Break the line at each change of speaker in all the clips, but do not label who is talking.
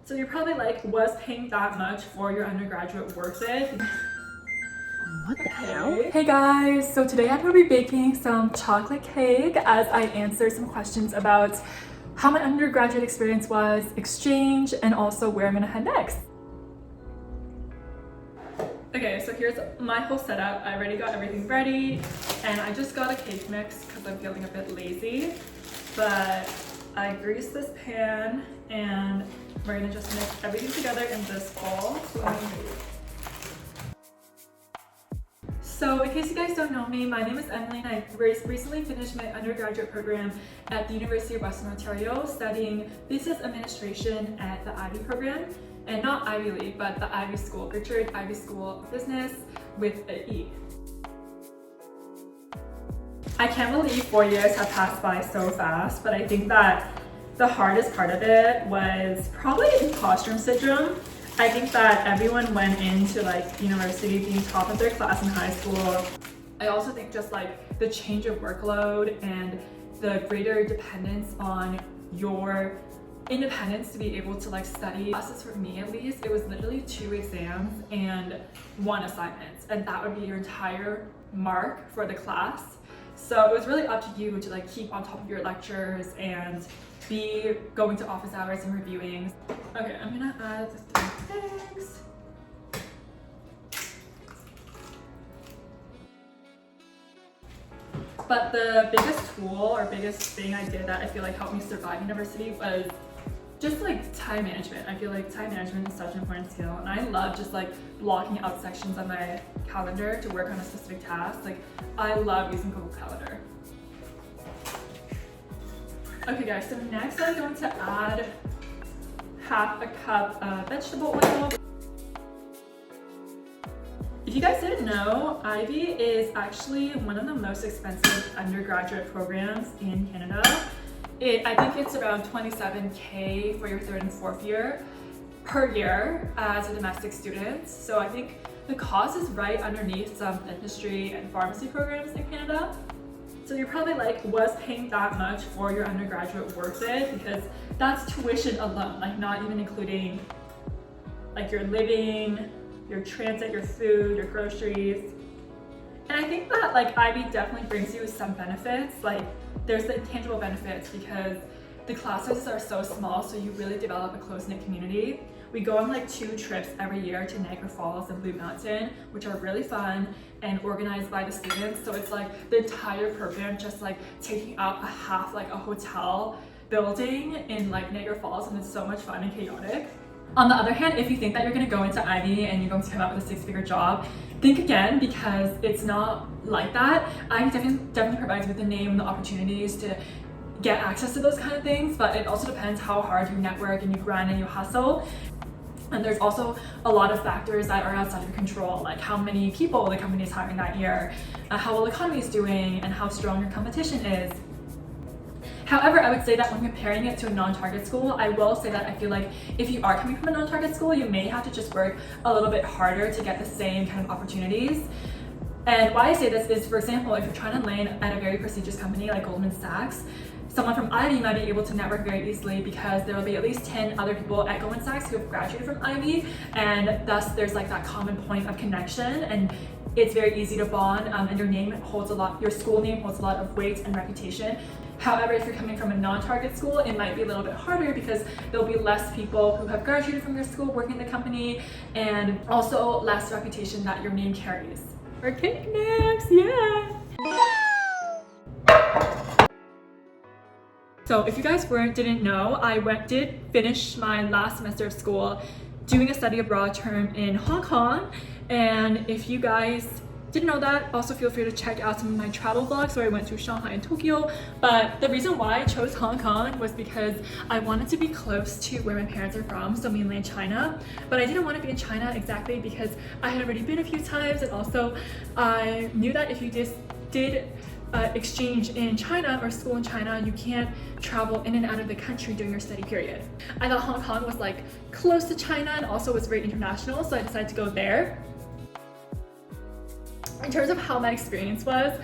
So you're probably like, was paying that much for your undergraduate worth it?
What the hell?
Hey guys, so today I'm going to be baking some chocolate cake as I answer some questions about how my undergraduate experience was, exchange, and also where I'm going to head next. Okay, so here's my whole setup. I already got everything ready, and I just got a cake mix because I'm feeling a bit lazy. But I greased this pan, and we're gonna just mix everything together in this bowl. So in case you guys don't know me, my name is Emily, and I recently finished my undergraduate program at the University of Western Ontario studying business administration at the Ivey program. And not Ivy League, but the Ivy School, Richard Ivey School of Business with an E. I can't believe 4 years have passed by so fast, but I think that the hardest part of it was probably imposter syndrome. I think that everyone went into like university being top of their class in high school. I also think just like the change of workload and the greater dependence on your independence to be able to like study. Classes for me at least, it was literally 2 exams and 1 assignment, and that would be your entire mark for the class. So it was really up to you to like keep on top of your lectures and be going to office hours and reviewing. Okay, I'm gonna add the 3 eggs. But the biggest tool or biggest thing I did that I feel like helped me survive university was just like time management. I feel like time management is such an important skill, and I love just like blocking out sections on my calendar to work on a specific task. Like I love using Google Calendar. Okay guys, so next I'm going to add half a cup of vegetable oil. If you guys didn't know, Ivey is actually one of the most expensive undergraduate programs in Canada. I think it's around $27,000 for your 3rd and 4th year per year as a domestic student. So I think the cost is right underneath some dentistry and pharmacy programs in Canada. So you're probably like, was paying that much for your undergraduate worth it? Because that's tuition alone, like not even including like your living, your transit, your food, your groceries. And I think that like Ivey definitely brings you some benefits. Like there's the intangible benefits because the class sizes are so small, so you really develop a close-knit community. We go on like 2 trips every year to Niagara Falls and Blue Mountain, which are really fun and organized by the students. So it's like the entire program just like taking up a half like a hotel building in like Niagara Falls, and it's so much fun and chaotic. On the other hand, if you think that you're going to go into Ivey and you're going to come out with a 6-figure job, think again, because it's not like that. Ivey definitely provides with the name and the opportunities to get access to those kind of things, but it also depends how hard you network and you grind and you hustle. And there's also a lot of factors that are outside of your control, like how many people the company is hiring that year, how well the economy is doing, and how strong your competition is. However, I would say that when comparing it to a non-target school, I will say that I feel like if you are coming from a non-target school, you may have to just work a little bit harder to get the same kind of opportunities. And why I say this is, for example, if you're trying to land at a very prestigious company like Goldman Sachs, someone from Ivey might be able to network very easily because there will be at least 10 other people at Goldman Sachs who have graduated from Ivey, and thus there's like that common point of connection, and it's very easy to bond, and your name holds a lot, your school name holds a lot of weight and reputation. However, if you're coming from a non-target school, it might be a little bit harder because there'll be less people who have graduated from your school working in the company, and also less reputation that your name carries. Okay, next, yeah! So if you guys didn't know, I did finish my last semester of school doing a study abroad term in Hong Kong. And if you guys didn't know that, also feel free to check out some of my travel vlogs where I went to Shanghai and Tokyo. But the reason why I chose Hong Kong was because I wanted to be close to where my parents are from, so mainland China. But I didn't want to be in China exactly because I had already been a few times, and also I knew that if you just did exchange in China or school in China, you can't travel in and out of the country during your study period. I thought Hong Kong was like close to China and also was very international, so I decided to go there. In terms of how my experience was,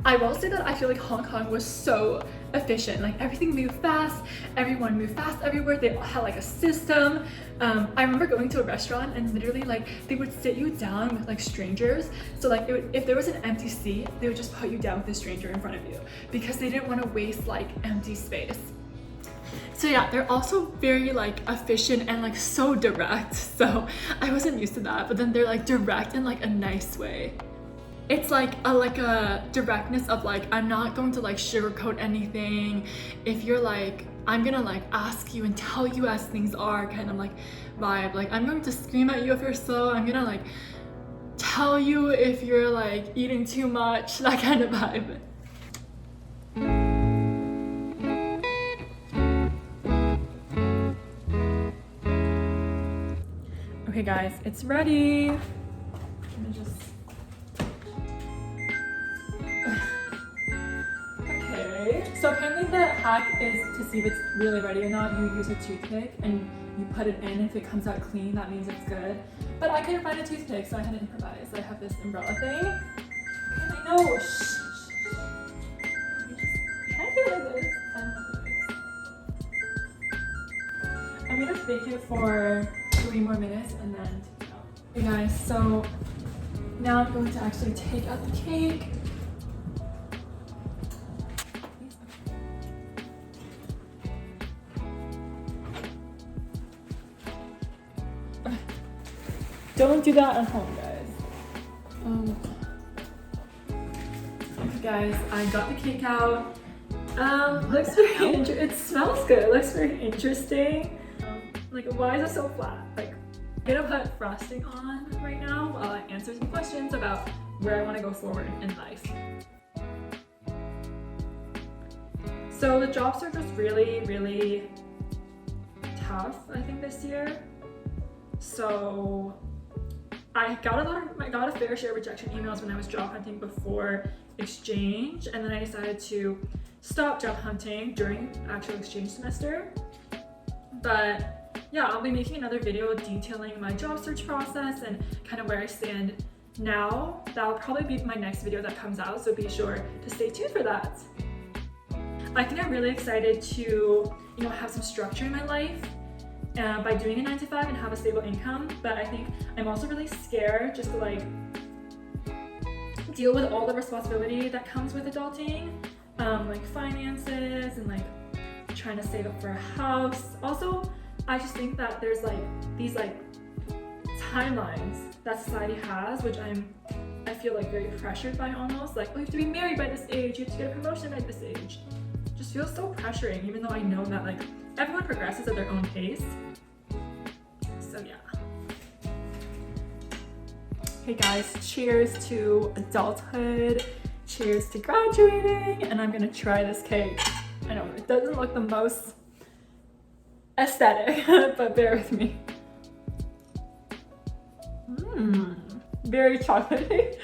I will say that I feel like Hong Kong was so efficient. Like everything moved fast, everyone moved fast everywhere. They all had like a system. I remember going to a restaurant and literally like they would sit you down with like strangers. So like if there was an empty seat, they would just put you down with a stranger in front of you because they didn't want to waste like empty space. So yeah, they're also very like efficient and like so direct. So I wasn't used to that, but then they're like direct in like a nice way. It's like a directness of like, I'm not going to like sugarcoat anything. If you're like, I'm gonna like ask you and tell you as things are kind of like vibe. Like I'm going to scream at you if you're slow. I'm gonna like tell you if you're like eating too much, that kind of vibe. Okay guys, it's ready. Let me just... Okay, so apparently the hack is to see if it's really ready or not. You use a toothpick and you put it in. If it comes out clean, that means it's good. But I couldn't find a toothpick, so I had to improvise. I have this umbrella thing. Okay, I know. Shh. Can I do it like this? I'm gonna bake it for 3 more minutes and then hey guys, so now I'm going to actually take out the cake. Don't do that at home, guys. Okay guys, I got the cake out. Looks very interesting. It smells good. It looks very interesting. Like, why is it so flat? Like, I'm gonna put frosting on right now while I answer some questions about where I want to go forward in life. So the job search was really, really tough, I think, this year. So I got a fair share of rejection emails when I was job hunting before exchange, and then I decided to stop job hunting during actual exchange semester. But yeah, I'll be making another video detailing my job search process and kind of where I stand now. That'll probably be my next video that comes out, so be sure to stay tuned for that. I think I'm really excited to, have some structure in my life by doing a 9 to 5 and have a stable income. But I think I'm also really scared just to like deal with all the responsibility that comes with adulting, like finances and like trying to save up for a house. Also, I just think that there's like these like timelines that society has, which I feel like very pressured by almost. Like, oh, you have to be married by this age, you have to get a promotion by this age. Just feels so pressuring, even though I know that like everyone progresses at their own pace. So yeah. Hey guys, cheers to adulthood, cheers to graduating, and I'm gonna try this cake. I know it doesn't look the most aesthetic, but bear with me. Very chocolatey.